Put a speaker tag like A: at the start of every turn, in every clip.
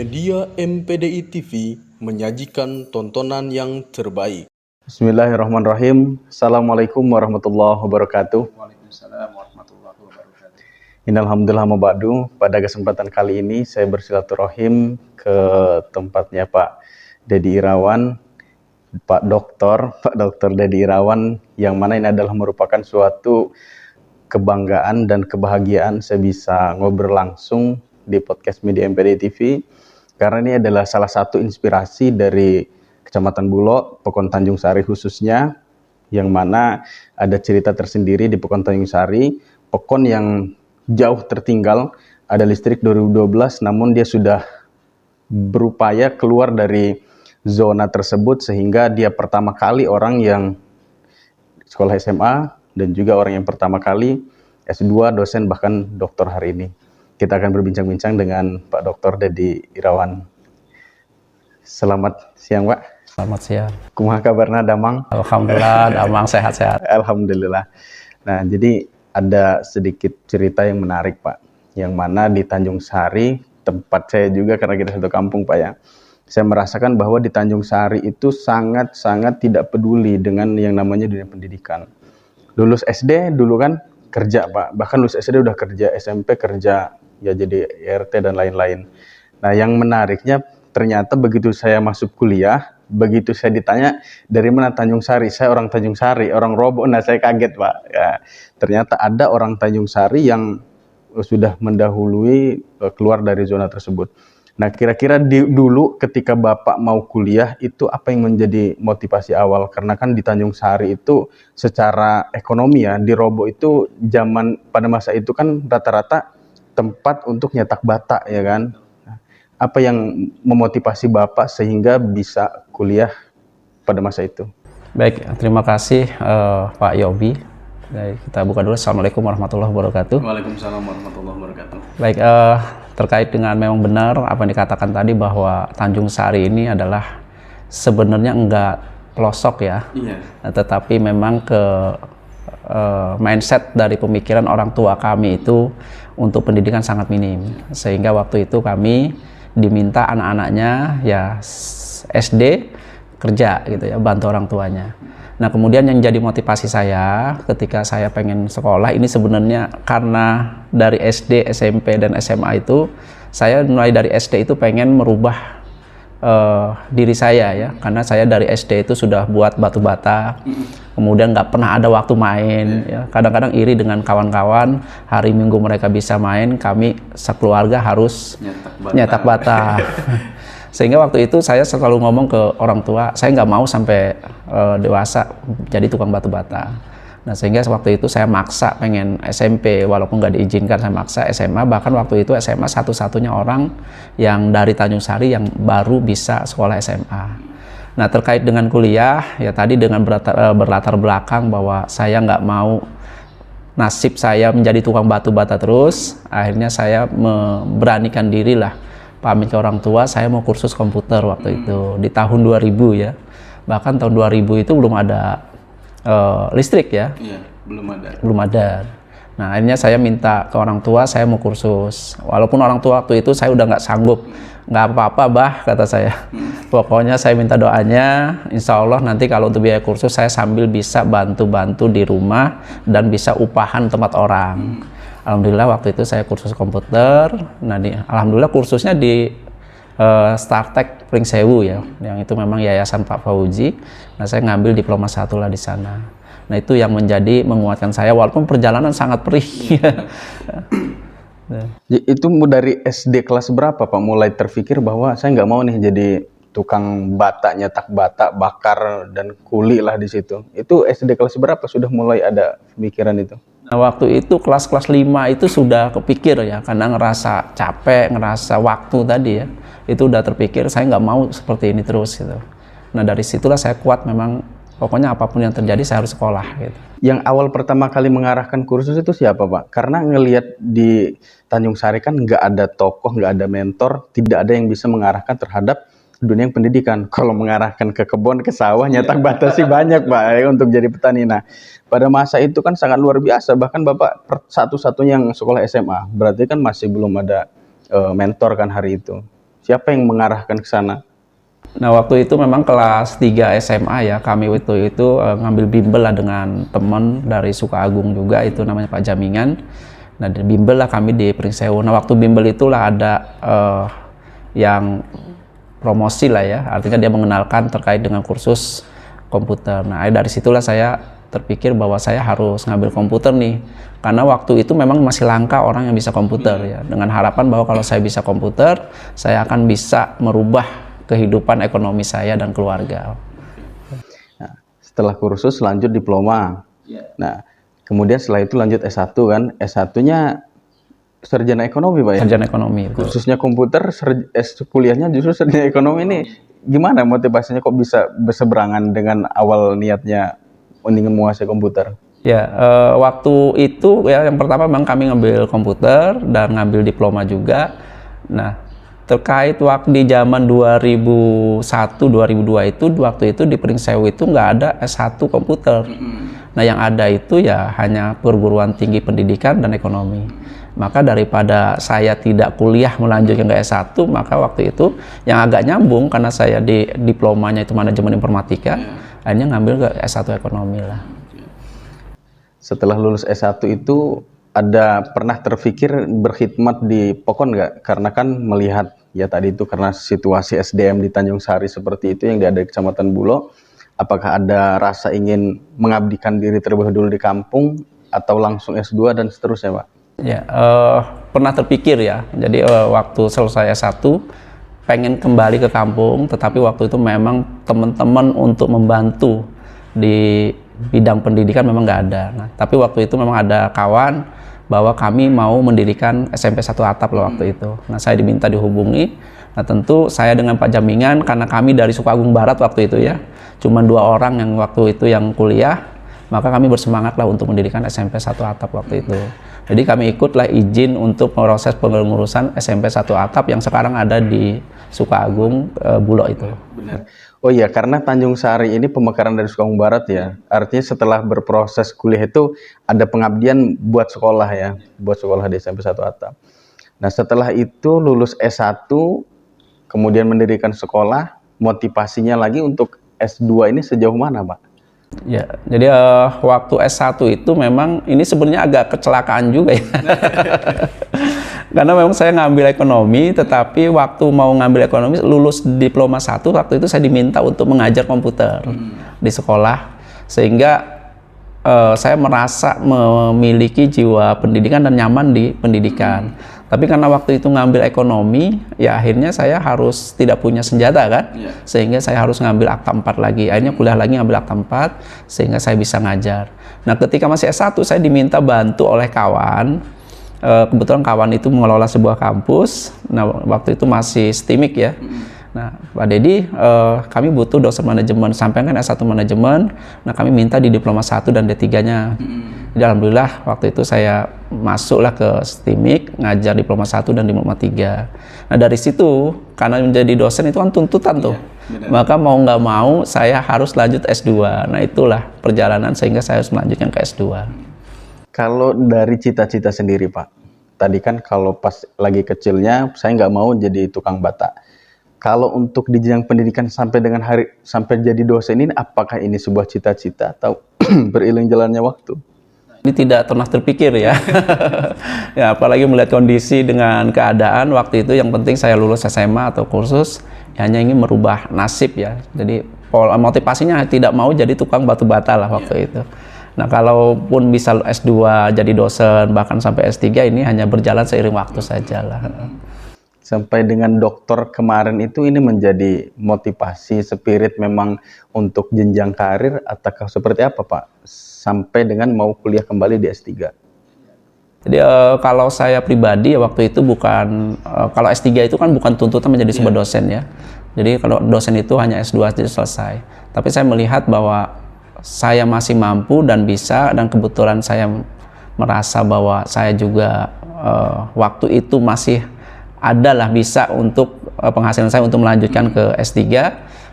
A: Media MPDI TV menyajikan tontonan yang terbaik.
B: Bismillahirrahmanirrahim. Assalamualaikum warahmatullahi wabarakatuh.
C: Waalaikumsalam warahmatullahi wabarakatuh.
B: Innalhamdulillah mabadu. Pada kesempatan kali ini saya bersilaturahim ke tempatnya Pak Dedi Irawan, Pak Dokter Dedi Irawan, yang mana ini adalah merupakan suatu kebanggaan dan kebahagiaan saya bisa ngobrol langsung di podcast Media MPDI TV, karena ini adalah salah satu inspirasi dari Kecamatan Bulo, Pekon Tanjung Sari khususnya, yang mana ada cerita tersendiri di Pekon Tanjung Sari, Pekon yang jauh tertinggal, ada listrik 2012, namun dia sudah berupaya keluar dari zona tersebut, sehingga dia pertama kali orang yang sekolah SMA, dan juga orang yang pertama kali S2, dosen, bahkan doktor hari ini. Kita akan berbincang-bincang dengan Pak Dr. Dedi Irawan. Selamat siang, Pak.
C: Selamat siang.
B: Kumaha kabarna Damang?
C: Alhamdulillah, Damang sehat-sehat.
B: Alhamdulillah. Nah, jadi ada sedikit cerita yang menarik, Pak. Yang mana di Tanjung Sari, tempat saya juga karena kita satu kampung, Pak ya. Saya merasakan bahwa di Tanjung Sari itu sangat-sangat tidak peduli dengan yang namanya dunia pendidikan. Lulus SD dulu kan kerja, Pak. Bahkan lulus SD udah kerja, SMP kerja, ya jadi RT dan lain-lain. Nah, yang menariknya ternyata begitu saya masuk kuliah, begitu saya ditanya dari mana Tanjung Sari, saya orang Tanjung Sari, orang Robo. Nah, saya kaget, Pak. Ya, ternyata ada orang Tanjung Sari yang sudah mendahului keluar dari zona tersebut. Nah, kira-kira dulu ketika Bapak mau kuliah itu apa yang menjadi motivasi awal? Karena kan di Tanjung Sari itu secara ekonomi ya, di Robo itu pada masa itu kan rata-rata tempat untuk nyetak bata ya kan. Apa yang memotivasi Bapak sehingga bisa kuliah pada masa itu?
C: Baik, terima kasih Pak Yobi. Baik, kita buka dulu. Assalamualaikum warahmatullahi wabarakatuh.
B: Waalaikumsalam warahmatullahi wabarakatuh.
C: Baik, terkait dengan memang benar apa yang dikatakan tadi bahwa Tanjung Sari ini adalah sebenarnya enggak pelosok ya.
B: Iya.
C: Tetapi memang mindset dari pemikiran orang tua kami itu untuk pendidikan sangat minim, sehingga waktu itu kami diminta anak-anaknya ya SD kerja gitu ya, bantu orang tuanya. Nah, kemudian yang jadi motivasi saya ketika saya pengen sekolah ini sebenarnya karena dari SD, SMP dan SMA itu saya mulai dari SD itu pengen merubah diri saya ya, karena saya dari SD itu sudah buat batu bata, kemudian nggak pernah ada waktu main ya. Kadang-kadang iri dengan kawan-kawan, hari Minggu mereka bisa main, kami sekeluarga harus nyetak bata. Sehingga waktu itu saya selalu ngomong ke orang tua, saya nggak mau sampai dewasa jadi tukang batu bata. Nah, sehingga waktu itu saya maksa pengen SMP, walaupun nggak diizinkan, saya maksa SMA. Bahkan waktu itu SMA satu-satunya orang yang dari Tanjung Sari yang baru bisa sekolah SMA. Nah, terkait dengan kuliah, ya tadi dengan berlatar belakang bahwa saya nggak mau nasib saya menjadi tukang batu bata terus, akhirnya saya memberanikan diri lah, pamit ke orang tua, saya mau kursus komputer waktu itu, di tahun 2000 ya. Bahkan tahun 2000 itu belum ada listrik ya.
B: Iya,
C: belum ada. Nah, akhirnya saya minta ke orang tua, saya mau kursus. Walaupun orang tua waktu itu saya udah nggak sanggup. Nggak apa-apa, Bah, kata saya. Pokoknya saya minta doanya, insya Allah nanti kalau untuk biaya kursus saya sambil bisa bantu-bantu di rumah dan bisa upahan tempat orang. Alhamdulillah waktu itu saya kursus komputer. Nah, alhamdulillah kursusnya di Startek Pringsewu ya, yang itu memang yayasan Pak Fauzi. Nah, saya ngambil diploma 1 lah di sana. Nah, itu yang menguatkan saya walaupun perjalanan sangat perih.
B: Itu dari SD kelas berapa, Pak, mulai terpikir bahwa saya nggak mau nih jadi tukang bata, nyetak bata, bakar dan kuli lah di situ. Itu SD kelas berapa sudah mulai ada pemikiran itu?
C: Nah, waktu itu kelas 5 itu sudah kepikir ya, karena ngerasa capek, ngerasa waktu tadi ya, itu udah terpikir saya nggak mau seperti ini terus gitu. Nah, dari situlah saya kuat, memang pokoknya apapun yang terjadi saya harus sekolah gitu.
B: Yang awal pertama kali mengarahkan kursus itu siapa, Pak? Karena ngelihat di Tanjung Sari kan nggak ada tokoh, nggak ada mentor, tidak ada yang bisa mengarahkan terhadap dunia pendidikan. Kalau mengarahkan ke kebun, ke sawah, nyetak bata sih banyak, Pak, ya, untuk jadi petani. Nah, pada masa itu kan sangat luar biasa. Bahkan Bapak satu-satunya yang sekolah SMA. Berarti kan masih belum ada mentor kan hari itu. Siapa yang mengarahkan ke sana?
C: Nah, waktu itu memang kelas 3 SMA ya, kami waktu itu ngambil bimbel lah dengan teman dari Sukaagung juga, itu namanya Pak Jamingan. Nah, di bimbel lah kami di Pringsewu. Nah, waktu bimbel itulah ada yang promosi lah ya, artinya dia mengenalkan terkait dengan kursus komputer. Nah, dari situlah saya terpikir bahwa saya harus ngambil komputer nih, karena waktu itu memang masih langka orang yang bisa komputer ya, dengan harapan bahwa kalau saya bisa komputer, saya akan bisa merubah kehidupan ekonomi saya dan keluarga.
B: Nah, setelah kursus lanjut diploma. Nah, kemudian setelah itu lanjut S1 kan, S1-nya sarjana ekonomi Pak ya?
C: Sarjana ekonomi.
B: Khususnya komputer, kuliahnya justru sarjana ekonomi ini. Gimana motivasinya kok bisa berseberangan dengan awal niatnya ingin menguasai komputer?
C: Ya, waktu itu ya yang pertama memang kami ngambil komputer dan ngambil diploma juga. Nah, terkait waktu di zaman 2001-2002 itu, waktu itu di Pringsewu itu nggak ada S1 komputer. Nah, yang ada itu ya hanya perguruan tinggi pendidikan dan ekonomi. Maka daripada saya tidak kuliah melanjutkan ke S1, maka waktu itu yang agak nyambung karena saya di diplomanya itu manajemen informatika, akhirnya ngambil ke S1 ekonomi lah.
B: Setelah lulus S1 itu pernah terpikir berkhidmat di Pokon nggak? Karena kan melihat ya tadi itu karena situasi SDM di Tanjung Sari seperti itu yang ada di Kecamatan Bulo, apakah ada rasa ingin mengabdikan diri terlebih dahulu di kampung atau langsung S2 dan seterusnya Pak?
C: Ya, pernah terpikir ya. Jadi waktu selesai S1 pengen kembali ke kampung, tetapi waktu itu memang teman-teman untuk membantu di bidang pendidikan memang nggak ada. Nah, tapi waktu itu memang ada kawan bahwa kami mau mendirikan SMP 1 Atap loh waktu itu. Nah, saya diminta dihubungi. Nah, tentu saya dengan Pak Jamingan, karena kami dari Sukaagung Barat waktu itu ya, cuma 2 orang yang waktu itu yang kuliah, maka kami bersemangat lah untuk mendirikan SMP 1 Atap waktu itu. Jadi kami ikutlah izin untuk proses pengurusan SMP 1 Atap yang sekarang ada di Sukaagung Bulo itu.
B: Benar. Oh iya, karena Tanjung Sari ini pemekaran dari Sukabumi Barat ya. Artinya setelah berproses kuliah itu ada pengabdian buat sekolah ya, buat sekolah di SMP 1 Atap. Nah, setelah itu lulus S1, kemudian mendirikan sekolah, motivasinya lagi untuk S2 ini sejauh mana, Pak?
C: Ya, jadi waktu S1 itu memang ini sebenarnya agak kecelakaan juga ya. Karena memang saya ngambil ekonomi, tetapi waktu mau ngambil ekonomi, lulus diploma 1, waktu itu saya diminta untuk mengajar komputer di sekolah. Sehingga saya merasa memiliki jiwa pendidikan dan nyaman di pendidikan. Tapi karena waktu itu ngambil ekonomi, ya akhirnya saya harus tidak punya senjata kan. Sehingga saya harus ngambil akta 4 lagi. Akhirnya kuliah lagi ngambil akta 4, sehingga saya bisa ngajar. Nah, ketika masih S1, saya diminta bantu oleh kawan. Kebetulan kawan itu mengelola sebuah kampus. Nah, waktu itu masih STIMIK ya. Nah, Pak Dedi, kami butuh dosen manajemen, sampaikan S1 manajemen. Nah, kami minta di diploma 1 dan D3-nya. Jadi alhamdulillah waktu itu saya masuklah ke STIMIK, ngajar diploma 1 dan diploma 3. Nah, dari situ karena menjadi dosen itu kan tuntutan tuh. Maka mau nggak mau saya harus lanjut S2. Nah, itulah perjalanan sehingga saya harus melanjutkan ke S2.
B: Kalau dari cita-cita sendiri Pak, tadi kan kalau pas lagi kecilnya saya nggak mau jadi tukang bata. Kalau untuk di jenjang pendidikan sampai jadi dosen ini, apakah ini sebuah cita-cita atau beriring jalannya waktu?
C: Ini tidak pernah terpikir ya. Ya, apalagi melihat kondisi dengan keadaan waktu itu, yang penting saya lulus SMA atau kursus, ya hanya ingin merubah nasib ya. Jadi motivasinya tidak mau jadi tukang batu bata lah waktu itu. Nah, kalaupun bisa S2 jadi dosen, bahkan sampai S3, ini hanya berjalan seiring waktu saja lah.
B: Sampai dengan doktor kemarin itu, ini menjadi motivasi, spirit memang untuk jenjang karir, atau seperti apa Pak? Sampai dengan mau kuliah kembali di S3?
C: Jadi kalau saya pribadi waktu itu bukan, kalau S3 itu kan bukan tuntutan menjadi sebuah dosen ya. Jadi kalau dosen itu hanya S2 jadi selesai. Tapi saya melihat bahwa saya masih mampu dan bisa, dan kebetulan saya merasa bahwa saya juga waktu itu masih adalah bisa untuk penghasilan saya untuk melanjutkan ke S3,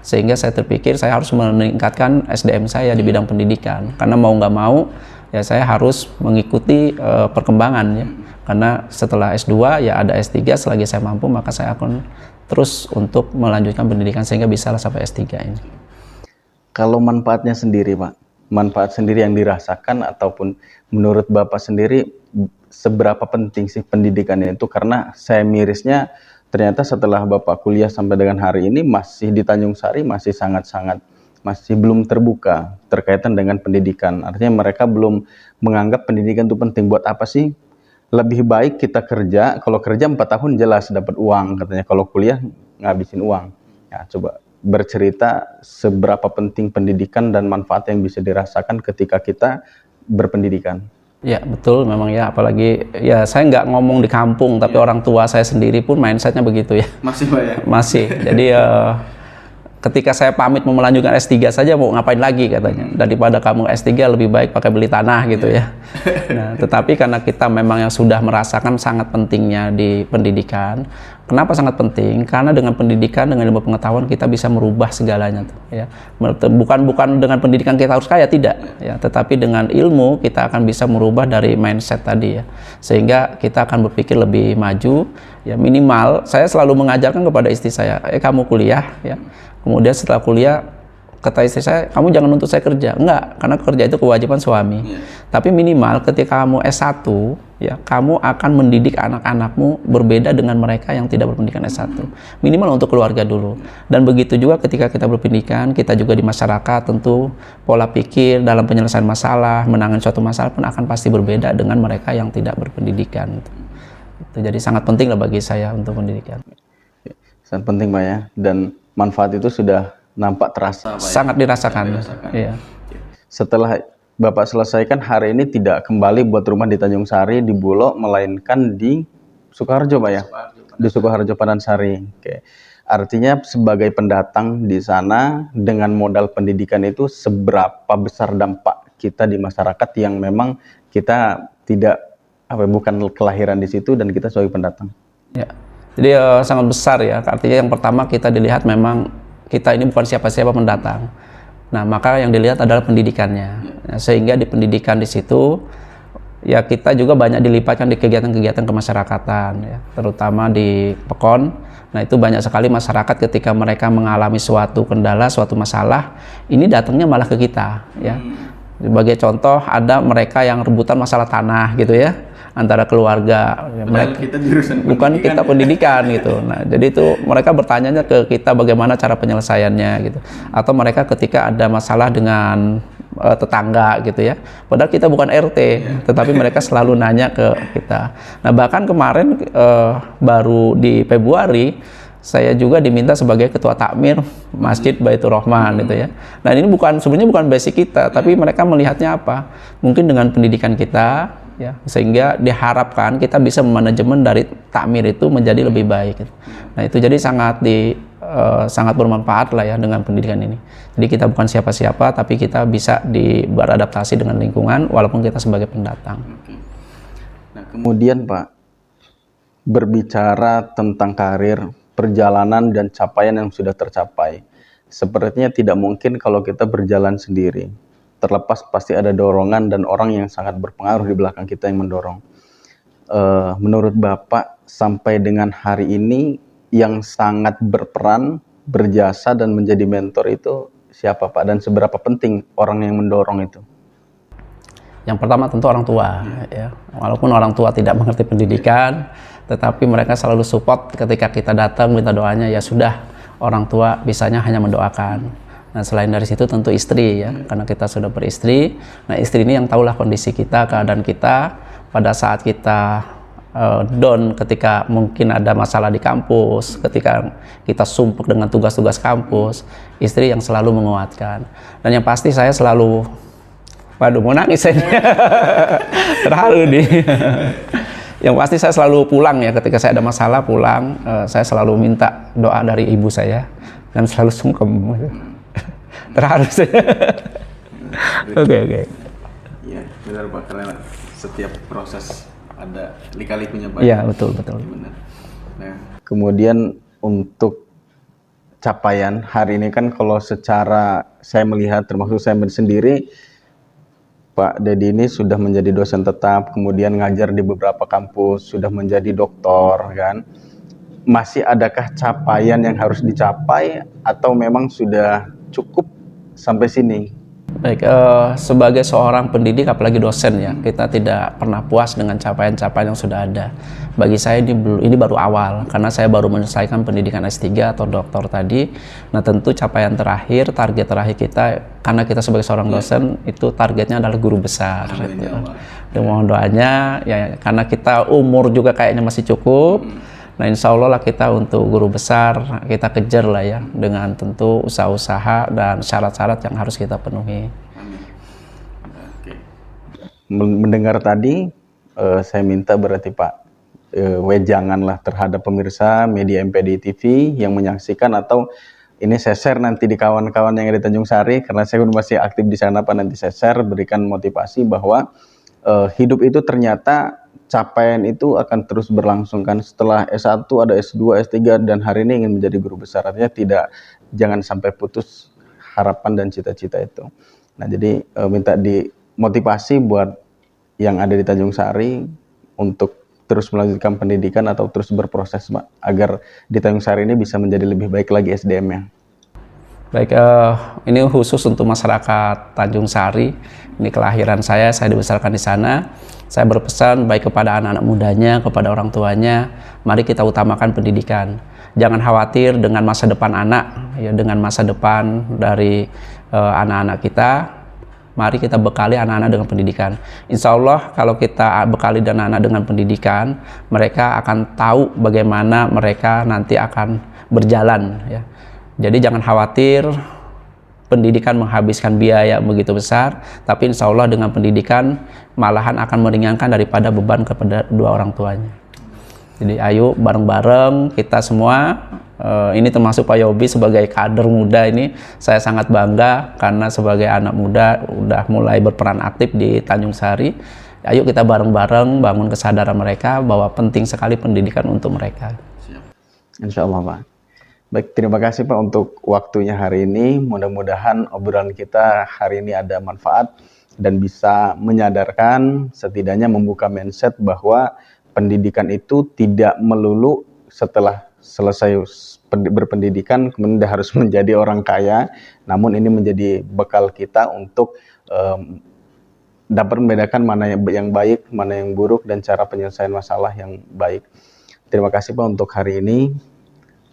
C: sehingga saya terpikir saya harus meningkatkan SDM saya di bidang pendidikan, karena mau nggak mau ya saya harus mengikuti perkembangan ya, karena setelah S2 ya ada S3, selagi saya mampu maka saya akan terus untuk melanjutkan pendidikan sehingga bisa lah sampai S3 ini.
B: Kalau manfaatnya sendiri Pak, manfaat sendiri yang dirasakan ataupun menurut Bapak sendiri seberapa penting sih pendidikannya itu? Karena saya mirisnya ternyata setelah Bapak kuliah sampai dengan hari ini masih di Tanjung Sari masih sangat-sangat masih belum terbuka terkaitan dengan pendidikan. Artinya mereka belum menganggap pendidikan itu penting. Buat apa sih? Lebih baik kita kerja, kalau kerja 4 tahun jelas dapat uang katanya, kalau kuliah ngabisin uang. Ya, coba bercerita seberapa penting pendidikan dan manfaat yang bisa dirasakan ketika kita berpendidikan.
C: Ya betul, memang ya, apalagi ya saya nggak ngomong di kampung, tapi orang tua saya sendiri pun mindsetnya begitu ya.
B: Masih Pak ya?
C: Masih, jadi ketika saya pamit mau melanjutkan S3 saja mau ngapain lagi katanya, daripada kamu S3 lebih baik pakai beli tanah gitu ya. Nah, tetapi karena kita memang yang sudah merasakan sangat pentingnya di pendidikan. Kenapa sangat penting? Karena dengan pendidikan, dengan ilmu pengetahuan kita bisa merubah segalanya tuh, ya. Bukan dengan pendidikan kita harus kaya, tidak ya, tetapi dengan ilmu kita akan bisa merubah dari mindset tadi ya, sehingga kita akan berpikir lebih maju ya. Minimal saya selalu mengajarkan kepada istri saya, kamu kuliah ya. Kemudian setelah kuliah, kata istri saya, kamu jangan nuntut saya kerja. Enggak, karena kerja itu kewajiban suami. Tapi minimal ketika kamu S1, ya, kamu akan mendidik anak-anakmu berbeda dengan mereka yang tidak berpendidikan S1. Minimal untuk keluarga dulu. Dan begitu juga ketika kita berpendidikan, kita juga di masyarakat tentu pola pikir dalam penyelesaian masalah, menangani suatu masalah pun akan pasti berbeda dengan mereka yang tidak berpendidikan. Itu jadi sangat penting lah bagi saya untuk pendidikan.
B: Sangat penting Pak ya, dan manfaat itu sudah nampak terasa Pak,
C: sangat dirasakan. Iya.
B: Setelah Bapak selesaikan hari ini tidak kembali buat rumah di Tanjung Sari, di Bulog, melainkan di Sukoharjo Pak ya? Di Sukoharjo Panansari. Oke. Artinya sebagai pendatang di sana dengan modal pendidikan itu seberapa besar dampak kita di masyarakat yang memang kita tidak bukan kelahiran di situ dan kita sebagai pendatang.
C: Ya. Jadi sangat besar ya. Artinya yang pertama kita dilihat memang kita ini bukan siapa-siapa pendatang. Nah, maka yang dilihat adalah pendidikannya. Nah, sehingga di pendidikan di situ ya kita juga banyak dilibatkan di kegiatan-kegiatan kemasyarakatan ya, terutama di Pekon. Nah, itu banyak sekali masyarakat ketika mereka mengalami suatu kendala, suatu masalah, ini datangnya malah ke kita ya. Sebagai contoh ada mereka yang rebutan masalah tanah gitu ya, antara keluarga, mereka, kita bukan kita pendidikan gitu. Nah, jadi itu mereka bertanya ke kita bagaimana cara penyelesaiannya gitu. Atau mereka ketika ada masalah dengan tetangga gitu ya. Padahal kita bukan RT, tetapi mereka selalu nanya ke kita. Nah, bahkan kemarin baru di Februari saya juga diminta sebagai ketua takmir Masjid Baitur Rahman gitu ya. Nah, ini sebenarnya bukan basic kita, tapi mereka melihatnya apa? Mungkin dengan pendidikan kita ya, sehingga diharapkan kita bisa memanajemen dari takmir itu menjadi lebih baik gitu. Nah, itu jadi sangat bermanfaat lah ya dengan pendidikan ini. Jadi kita bukan siapa-siapa, tapi kita bisa beradaptasi dengan lingkungan walaupun kita sebagai pendatang.
B: Nah, kemudian Pak, berbicara tentang karir, perjalanan dan capaian yang sudah tercapai, sepertinya tidak mungkin kalau kita berjalan sendiri. Terlepas pasti ada dorongan dan orang yang sangat berpengaruh di belakang kita yang mendorong. Menurut Bapak sampai dengan hari ini yang sangat berperan, berjasa dan menjadi mentor itu siapa Pak, dan seberapa penting orang yang mendorong itu?
C: Yang pertama tentu orang tua ya. Walaupun orang tua tidak mengerti pendidikan, tetapi mereka selalu support ketika kita datang minta doanya, ya sudah, orang tua bisanya hanya mendoakan. Nah, selain dari situ tentu istri ya, karena kita sudah beristri. Nah, istri ini yang tahulah kondisi kita, keadaan kita pada saat kita down, ketika mungkin ada masalah di kampus, ketika kita sumpek dengan tugas-tugas kampus, istri yang selalu menguatkan. Dan yang pasti saya selalu, waduh mau nangis saya terharu nih. Yang pasti saya selalu pulang ya, ketika saya ada masalah pulang, saya selalu minta doa dari ibu saya dan selalu sungkem. Terharu saya. Oke.
B: Iya, benar Pak, karena setiap proses ada lika-likunya Pak.
C: Iya, betul.
B: Nah, kemudian untuk capaian hari ini kan kalau secara saya melihat, termasuk saya sendiri, Pak Dedi ini sudah menjadi dosen tetap, kemudian ngajar di beberapa kampus, sudah menjadi doktor kan. masih adakah capaian yang harus dicapai atau memang sudah cukup sampai sini?
C: Baik, sebagai seorang pendidik apalagi dosen ya, kita tidak pernah puas dengan capaian-capaian yang sudah ada. Bagi saya ini baru awal, karena saya baru menyelesaikan pendidikan S3 atau doktor tadi. Nah tentu capaian terakhir, target terakhir kita, karena kita sebagai seorang dosen, itu targetnya adalah guru besar. Gitu. Dan mohon doanya, ya karena kita umur juga kayaknya masih cukup. Nah insya Allah lah kita untuk guru besar kita kejar lah ya dengan tentu usaha-usaha dan syarat-syarat yang harus kita penuhi.
B: Mendengar tadi, saya minta berarti Pak, wejanganlah terhadap pemirsa media MPDI TV yang menyaksikan, atau ini saya share nanti di kawan-kawan yang ada di Tanjung Sari, karena saya masih aktif di sana Pak, nanti saya share, berikan motivasi bahwa hidup itu ternyata capaian itu akan terus berlangsung kan. Setelah S1 ada S2, S3, dan hari ini ingin menjadi guru besar. Artinya jangan sampai putus harapan dan cita-cita itu. Nah jadi minta dimotivasi buat yang ada di Tanjung Sari untuk terus melanjutkan pendidikan atau terus berproses Pak, agar di Tanjung Sari ini bisa menjadi lebih baik lagi SDM-nya.
C: Baik, ini khusus untuk masyarakat Tanjung Sari. Ini kelahiran saya dibesarkan di sana. Saya berpesan baik kepada anak-anak mudanya, kepada orang tuanya, mari kita utamakan pendidikan. Jangan khawatir dengan masa depan anak, ya, dengan masa depan dari anak-anak kita. Mari kita bekali anak-anak dengan pendidikan. Insya Allah kalau kita bekali anak-anak dengan pendidikan, mereka akan tahu bagaimana mereka nanti akan berjalan. Ya. Jadi jangan khawatir pendidikan menghabiskan biaya begitu besar, tapi insya Allah dengan pendidikan malahan akan meringankan daripada beban kepada dua orang tuanya. Jadi ayo bareng-bareng kita semua, ini termasuk Pak Yobi sebagai kader muda ini, saya sangat bangga karena sebagai anak muda udah mulai berperan aktif di Tanjung Sari. Ayo kita bareng-bareng bangun kesadaran mereka bahwa penting sekali pendidikan untuk mereka.
B: Insya Allah Pak. Baik, terima kasih Pak untuk waktunya hari ini. Mudah-mudahan obrolan kita hari ini ada manfaat dan bisa menyadarkan, setidaknya membuka mindset bahwa pendidikan itu tidak melulu setelah selesai berpendidikan kemudian harus menjadi orang kaya, namun ini menjadi bekal kita untuk dapat membedakan mana yang baik, mana yang buruk, dan cara penyelesaian masalah yang baik. Terima kasih Pak untuk hari ini.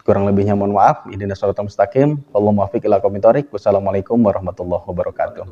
B: Kurang lebihnya mohon maaf. Ihdinas shiratal mustaqim. Wallahul muwaffiq ila aqwamit thoriq. Wassalamualaikum warahmatullahi wabarakatuh.